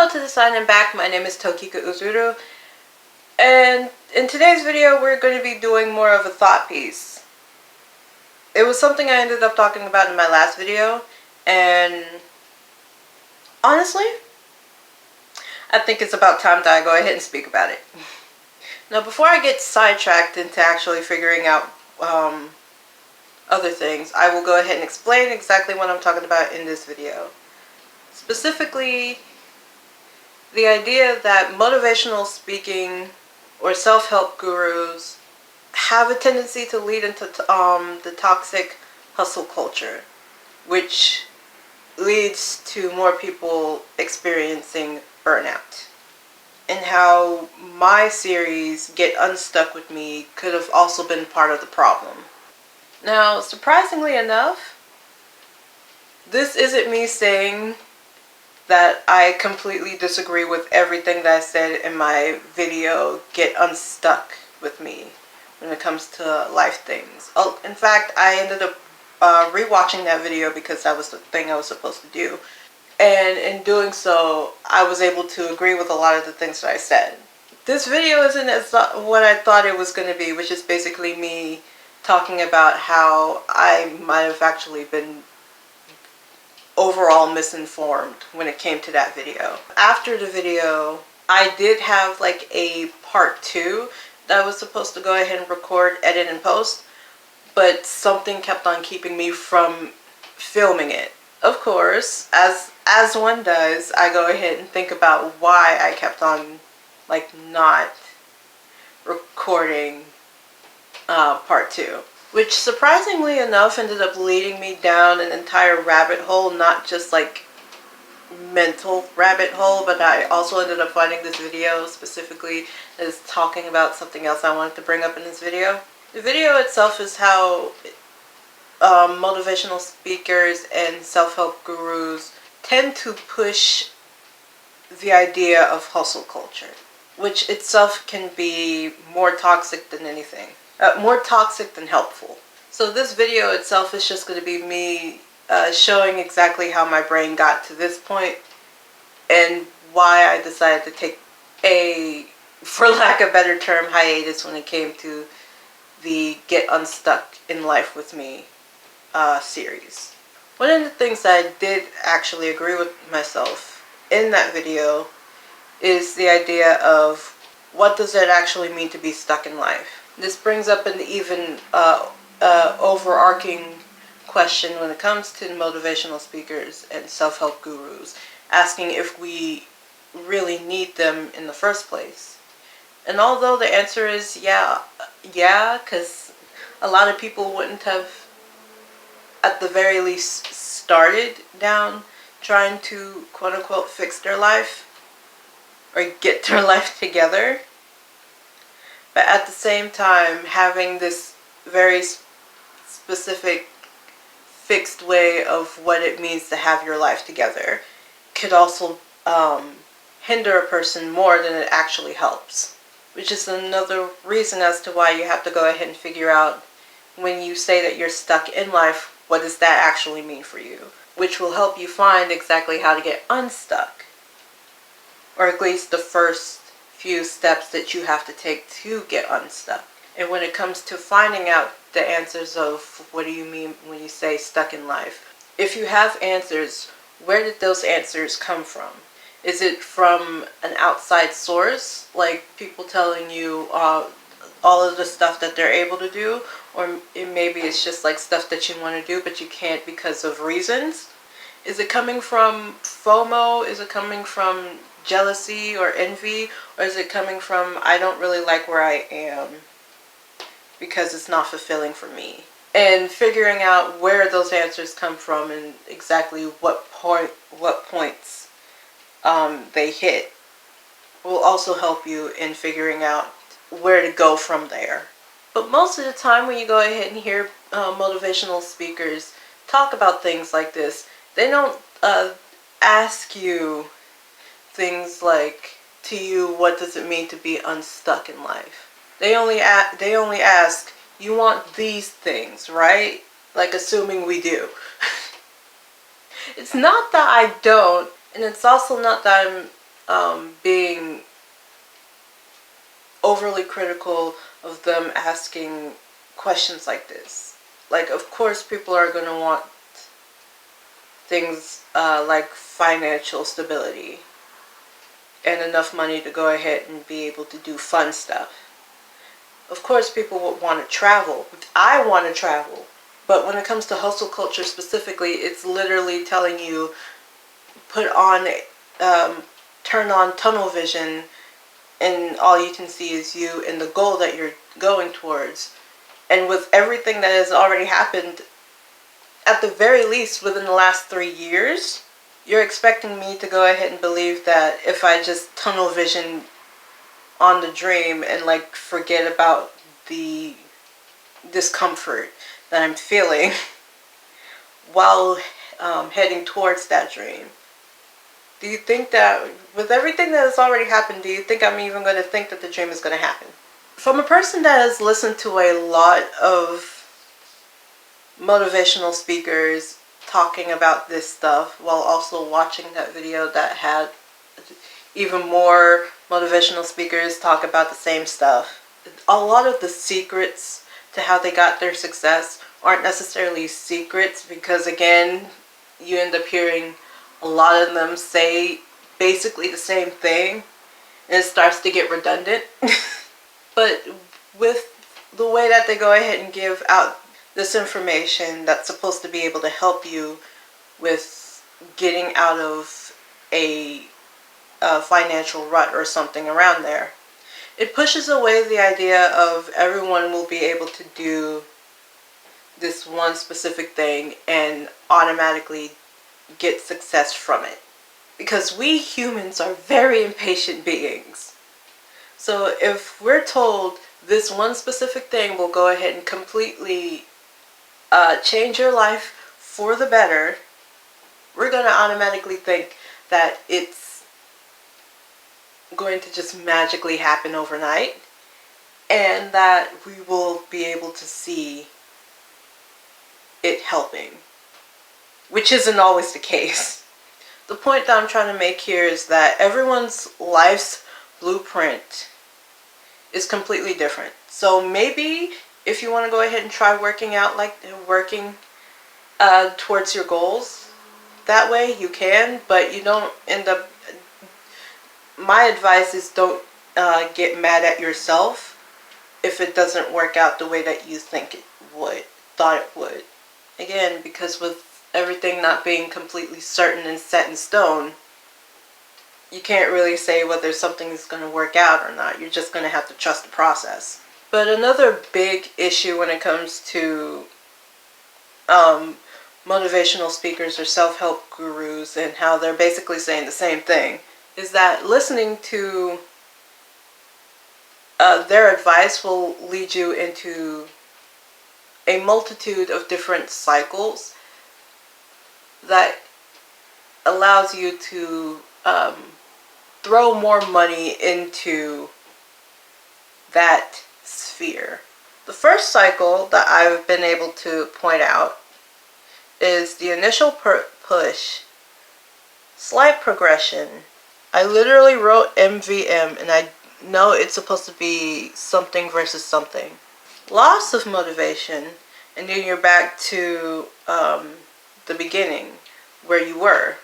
Hello to the sign and back, my name is Tokika Uzuru, and in today's video we're going to be doing more of a thought piece. It was something I ended up talking about in my last video, and honestly, I think it's about time that I go ahead and speak about it. Now, before I get sidetracked into actually figuring out other things, I will go ahead and explain exactly what I'm talking about in this video. Specifically, the idea that motivational speaking or self-help gurus have a tendency to lead into the toxic hustle culture, which leads to more people experiencing burnout. And how my series, Get Unstuck with me, could have also been part of the problem. Now, surprisingly enough, this isn't me saying that I completely disagree with everything that I said in my video, Get Unstuck with me, when it comes to life things. Oh, in fact, I ended up rewatching that video because that was the thing I was supposed to do. And in doing so, I was able to agree with a lot of the things that I said. This video isn't as what I thought it was going to be, which is basically me talking about how I might have actually been overall misinformed when it came to that video. After the video, I did have like a part 2 that I was supposed to go ahead and record, edit, and post, but something kept on keeping me from filming it. Of course, as one does, I go ahead and think about why I kept on like not recording part 2. Which, surprisingly enough, ended up leading me down an entire rabbit hole, not just like mental rabbit hole, but I also ended up finding this video specifically that is talking about something else I wanted to bring up in this video. The video itself is how motivational speakers and self-help gurus tend to push the idea of hustle culture, which itself can be more toxic than anything. More toxic than helpful. So this video itself is just going to be me showing exactly how my brain got to this point and why I decided to take a, for lack of a better term, hiatus when it came to the Get Unstuck in Life with Me series. One of the things that I did actually agree with myself in that video is the idea of what does it actually mean to be stuck in life. This brings up an even overarching question when it comes to motivational speakers and self-help gurus, asking if we really need them in the first place. And although the answer is yeah, because a lot of people wouldn't have, at the very least, started down trying to quote-unquote fix their life or get their life together. But at the same time, having this very specific, fixed way of what it means to have your life together could also hinder a person more than it actually helps. Which is another reason as to why you have to go ahead and figure out, when you say that you're stuck in life, what does that actually mean for you? Which will help you find exactly how to get unstuck. Or at least the first few steps that you have to take to get unstuck. And when it comes to finding out the answers of what do you mean when you say stuck in life, if you have answers, where did those answers come from? Is it from an outside source, like people telling you all of the stuff that they're able to do, or maybe it's just like stuff that you want to do but you can't because of reasons? Is it coming from FOMO? Is it coming from jealousy or envy? Or is it coming from, I don't really like where I am because it's not fulfilling for me? And figuring out where those answers come from and exactly what points they hit will also help you in figuring out where to go from there. But most of the time when you go ahead and hear motivational speakers talk about things like this, they don't ask you things like, to you, what does it mean to be unstuck in life? They only ask, you want these things, right? Like, assuming we do. It's not that I don't, and it's also not that being overly critical of them asking questions like this. Like, of course, people are going to want things like financial stability and enough money to go ahead and be able to do fun stuff. Of course, people would want to travel. I want to travel. But when it comes to hustle culture specifically, it's literally telling you, turn on tunnel vision, and all you can see is you and the goal that you're going towards. And with everything that has already happened, at the very least within the last 3 years, you're expecting me to go ahead and believe that if I just tunnel vision on the dream and like forget about the discomfort that I'm feeling while heading towards that dream. Do you think that with everything that has already happened, do you think I'm even going to think that the dream is going to happen? From a person that has listened to a lot of motivational speakers talking about this stuff while also watching that video that had even more motivational speakers talk about the same stuff, a lot of the secrets to how they got their success aren't necessarily secrets, because again, you end up hearing a lot of them say basically the same thing and it starts to get redundant. But with the way that they go ahead and give out this information that's supposed to be able to help you with getting out of a financial rut or something around there, it pushes away the idea of everyone will be able to do this one specific thing and automatically get success from it. Because we humans are very impatient beings. So if we're told this one specific thing will go ahead and completely change your life for the better, we're going to automatically think that it's going to just magically happen overnight and that we will be able to see it helping, which isn't always the case. The point that I'm trying to make here is that everyone's life's blueprint is completely different. So maybe if you want to go ahead and try working towards your goals that way, you can, but you don't end up, my advice is don't get mad at yourself if it doesn't work out the way that you thought it would. Again, because with everything not being completely certain and set in stone, you can't really say whether something is going to work out or not. You're just going to have to trust the process. But another big issue when it comes to motivational speakers or self-help gurus and how they're basically saying the same thing is that listening to their advice will lead you into a multitude of different cycles that allows you to throw more money into that sphere. The first cycle that I've been able to point out is the initial push, slight progression. I literally wrote MVM, and I know it's supposed to be something versus something. Loss of motivation, and then you're back to the beginning where you were,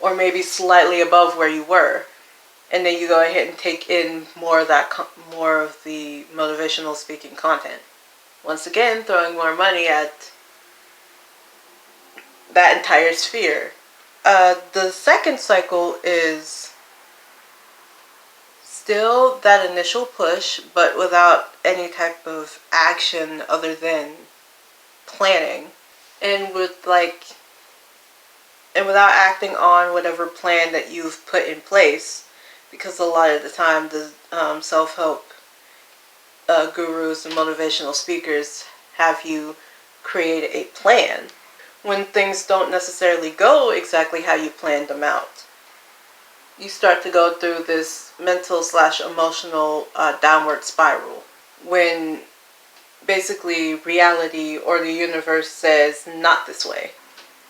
or maybe slightly above where you were, and then you go ahead and take in more of the motivational speaking content. Once again, throwing more money at that entire sphere. The second cycle is still that initial push, but without any type of action other than planning, and without acting on whatever plan that you've put in place, because a lot of the time the self-help gurus and motivational speakers have you create a plan when things don't necessarily go exactly how you planned them out. You start to go through this mental/emotional downward spiral when basically reality or the universe says not this way.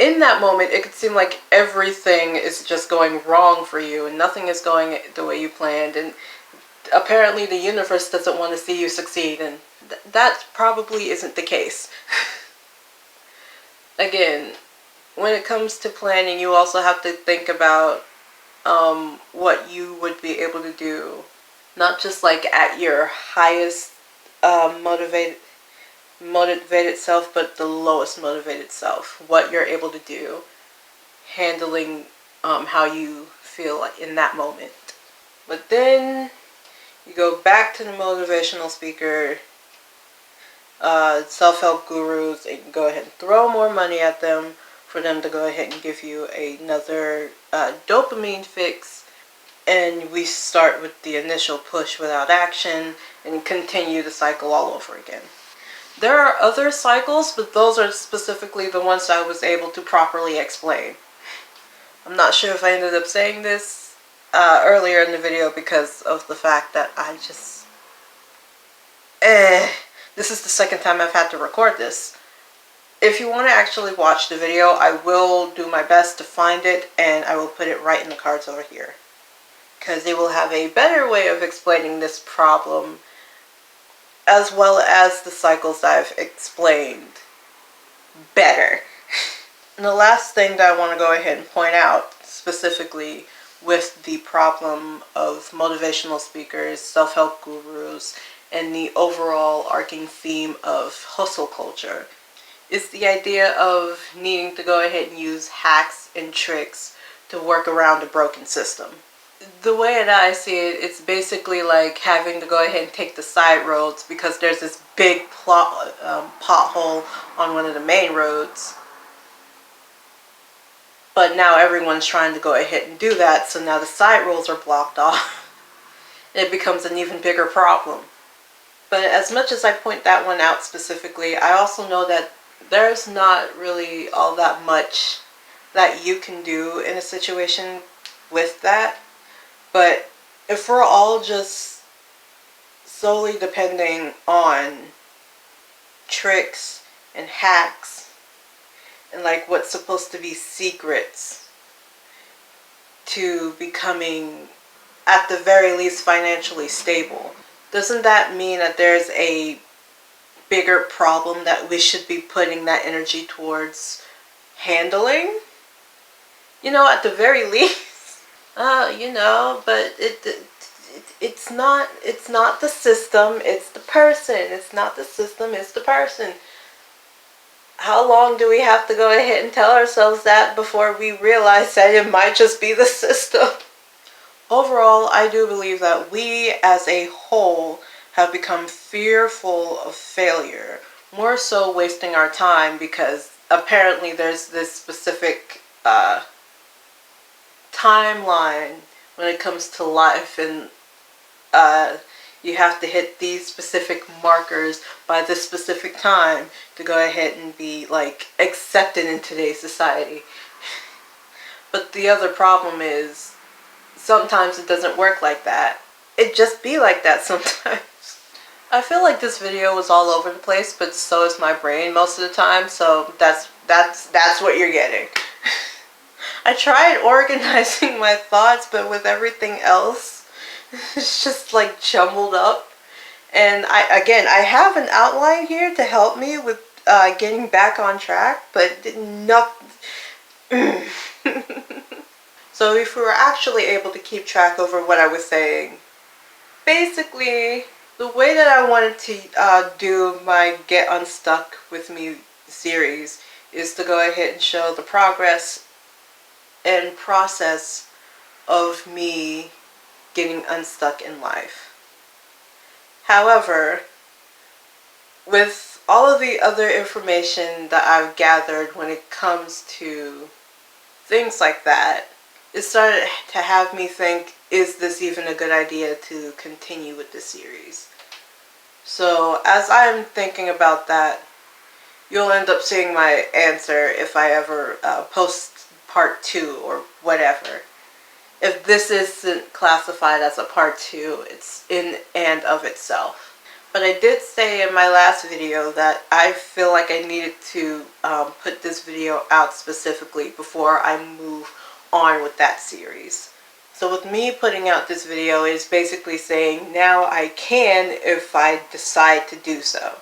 in that moment, it could seem like everything is just going wrong for you and nothing is going the way you planned. And apparently the universe doesn't want to see you succeed. And that probably isn't the case. Again, when it comes to planning, you also have to think about what you would be able to do. Not just like at your highest motivated self, but the lowest motivated self. What you're able to do, handling how you feel in that moment. But then you go back to the motivational speaker, self-help gurus, and you go ahead and throw more money at them for them to go ahead and give you another dopamine fix. And we start with the initial push without action and continue the cycle all over again. There are other cycles, but those are specifically the ones I was able to properly explain. I'm not sure if I ended up saying this earlier in the video because of the fact that I just... This is the second time I've had to record this. If you want to actually watch the video, I will do my best to find it, and I will put it right in the cards over here. Because it will have a better way of explaining this problem, as well as the cycles I've explained better. And the last thing that I want to go ahead and point out, specifically with the problem of motivational speakers, self-help gurus, and the overall arcing theme of hustle culture, is the idea of needing to go ahead and use hacks and tricks to work around a broken system. The way that I see it, it's basically like having to go ahead and take the side roads because there's this big pothole on one of the main roads. But now everyone's trying to go ahead and do that, so now the side roads are blocked off. It becomes an even bigger problem. But as much as I point that one out specifically, I also know that there's not really all that much that you can do in a situation with that. But if we're all just solely depending on tricks and hacks and like what's supposed to be secrets to becoming at the very least financially stable, doesn't that mean that there's a bigger problem that we should be putting that energy towards handling? You know, at the very least. You know, but it's not the system, it's the person. It's not the system, it's the person. How long do we have to go ahead and tell ourselves that before we realize that it might just be the system? Overall, I do believe that we as a whole have become fearful of failure, more so wasting our time, because apparently there's this specific timeline when it comes to life, and you have to hit these specific markers by this specific time to go ahead and be like accepted in today's society. But the other problem is sometimes it doesn't work like that. It just be like that sometimes. I feel like this video was all over the place, but so is my brain most of the time, so that's what you're getting. I tried organizing my thoughts, but with everything else, it's just like jumbled up. And I have an outline here to help me with getting back on track, but nothing. So if we were actually able to keep track over what I was saying, basically the way that I wanted to do my Get Unstuck with Me series is to go ahead and show the progress and process of me getting unstuck in life. However, with all of the other information that I've gathered when it comes to things like that, it started to have me think, is this even a good idea to continue with this series? So as I'm thinking about that, you'll end up seeing my answer if I ever post part 2 or whatever. If this isn't classified as a part 2, it's in and of itself. But I did say in my last video that I feel like I needed to put this video out specifically before I move on with that series. So with me putting out this video is basically saying now I can if I decide to do so.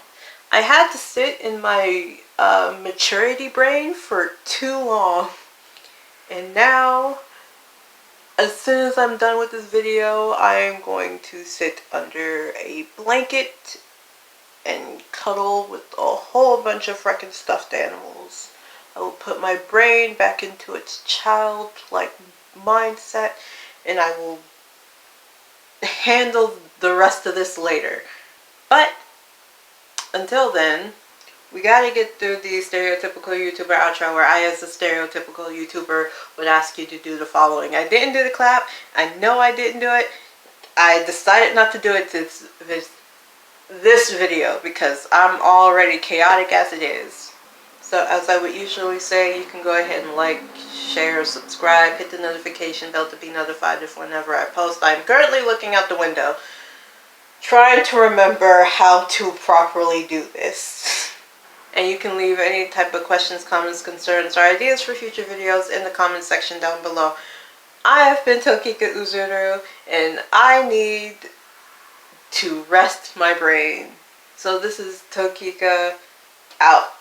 I had to sit in my maturity brain for too long, and now as soon as I'm done with this video, I am going to sit under a blanket and cuddle with a whole bunch of freaking stuffed animals. I will put my brain back into its childlike mindset, and I will handle the rest of this later. But until then, we gotta get through the stereotypical YouTuber outro where I, as a stereotypical YouTuber, would ask you to do the following. I didn't do the clap. I know I didn't do it. I decided not to do it this video because I'm already chaotic as it is. So as I would usually say, you can go ahead and like, share, subscribe, hit the notification bell to be notified if whenever I post. I'm currently looking out the window, trying to remember how to properly do this. And you can leave any type of questions, comments, concerns, or ideas for future videos in the comment section down below. I have been Tokika Uzuru, and I need to rest my brain. So this is Tokika out.